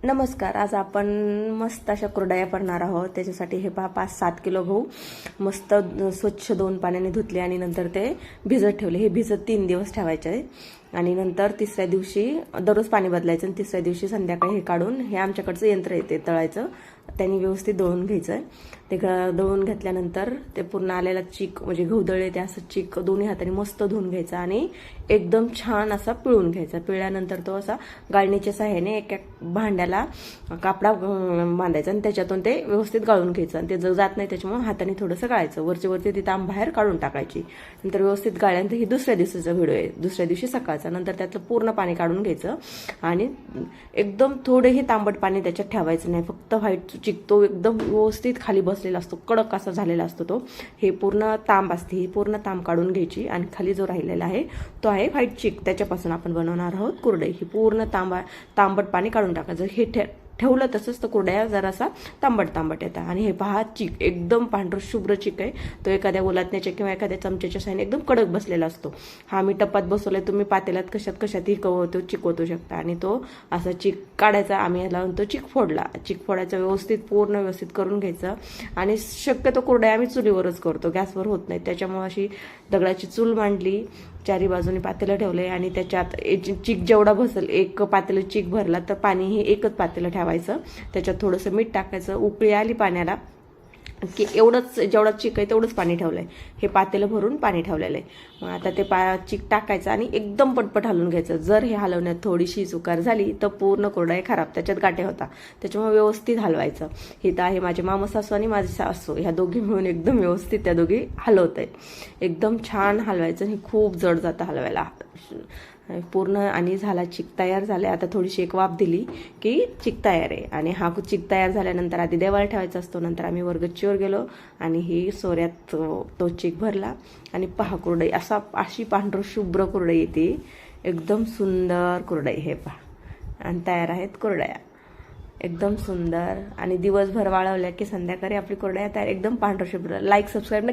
नमस्कार. आज आपण मस्त अशा कुरडया करणार आहोत. त्याच्यासाठी हे पहा 5-7 किलो गहू मस्त स्वच्छ 2 पाण्याने धुतले आणि नंतर ते भिजत ठेवले. हे भिजत 3 दिवस ठेवायचे आहे आणि नंतर तिसऱ्या दिवशी दररोज पाणी बदलायचं आणि तिसऱ्या दिवशी संध्याकाळी हे काढून हे आमच्याकडचं यंत्र येते तळायचं, त्यांनी व्यवस्थित दळून घ्यायचं आहे. ते दळून घेतल्यानंतर ते पूर्ण आलेला चीक म्हणजे गहू दळले ते असं चीक दोन्ही हाताने मस्त धुवून घ्यायचा आणि एकदम छान असा पिळून घ्यायचा. पिळल्यानंतर तो असा गाळणीच्या सहाय्याने एक भांड्याला कापडा बांधायचा आणि त्याच्यातून ते व्यवस्थित गाळून घ्यायचं आणि ते जर जात नाही त्याच्यामुळे हाताने थोडंसं गाळायचं. वरची ती तांब बाहेर काढून टाकायची. नंतर व्यवस्थित गाळल्यानंतर ही दुसऱ्या दिवसाचा व्हिडिओ आहे. दुसऱ्या दिवशी सकाळचा. नंतर त्यातलं पूर्ण पाणी काढून घ्यायचं आणि एकदम थोडेही तांबट पाणी त्याच्यात ठेवायचं नाही. फक्त व्हाईट चिक तो एकदम व्यवस्थित खाली बसलेला असतो, कडक असा झालेला असतो तो. हे पूर्ण तांब असते, ही पूर्ण तांब काढून घ्यायची आणि खाली जो राहिलेला आहे तो आहे व्हाईट चिक. त्याच्यापासून आपण बनवणार आहोत कुरडई. ही पूर्ण तांबट पाणी काढून टाकायचं. हे ठेवलं तसंच तर कुरड्या जरासा तांबट येतात. आणि हे पहा चिक एकदम पांढर शुभ्र चिक आहे. तो एखाद्या उलाटण्याच्या किंवा एखाद्या चमच्याच्या साहाय्याने एकदम कडक बसलेला असतो. हा मी टप्पात बसवलाय, तुम्ही पातेल्यात कशातही कवतो चिकवतो शकता. आणि तो असा चिक काढायचा. आम्ही याला म्हणतो चिक फोडला. चिक फोडायचा पूर्ण व्यवस्थित करून घ्यायचं. आणि शक्यतो कुरड्या आम्ही चुलीवरच करतो, गॅसवर होत नाही. त्याच्यामुळे अशी दगडाची चूल मांडली, चारी बाजूनी पातेलं ठेवलंय आणि त्याच्यात चिक जेवढा बसेल, एक पातेलं चिक भरला तर पाणी हे एकच पातेलं ठेवायचं. त्याच्यात थोडंसं मीठ टाकायचं. उकळी आली पाण्याला की एवढंच, जेवढा चिक आहे तेवढंच पाणी ठेवलंय. हे पातेलं भरून पाणी ठेवलेलं आहे. मग आता ते चिक टाकायचं आणि एकदम पटपट हलवून घ्यायचं. जर हे हलवण्यात थोडीशी चुकार झाली तर पूर्ण कुरडया खराब, त्याच्यात गाठे होता. त्याच्यामुळे व्यवस्थित हलवायचं. इथं आहे माझे मामा सासू आणि माझी सासू, ह्या दोघी मिळून एकदम व्यवस्थित त्या दोघी हलवत आहेत. एकदम छान हलवायचं. हे खूप जड जातं हलवायला पूर्ण. आणि झाला चिक तयार झाला. आता थोडीशी एक वाफ दिली की चिक तयार आहे. आणि हा चिक तयार झाल्यानंतर आधी देवाला ठेवायचा असतो. नंतर आम्ही गच्चीवर गेलो आणि ही सोऱ्यात तो चिक भरला आणि पहा कुरडई अशी पांढर शुभ्र कुरडई येते. एकदम सुंदर कुरडई. हे पहा आणि तयार आहेत कुरडया एकदम सुंदर. आणि दिवसभर वाळवल्या की संध्याकाळी आपली कुरडया तयार एकदम पांढर शुभ्र. Like subscribe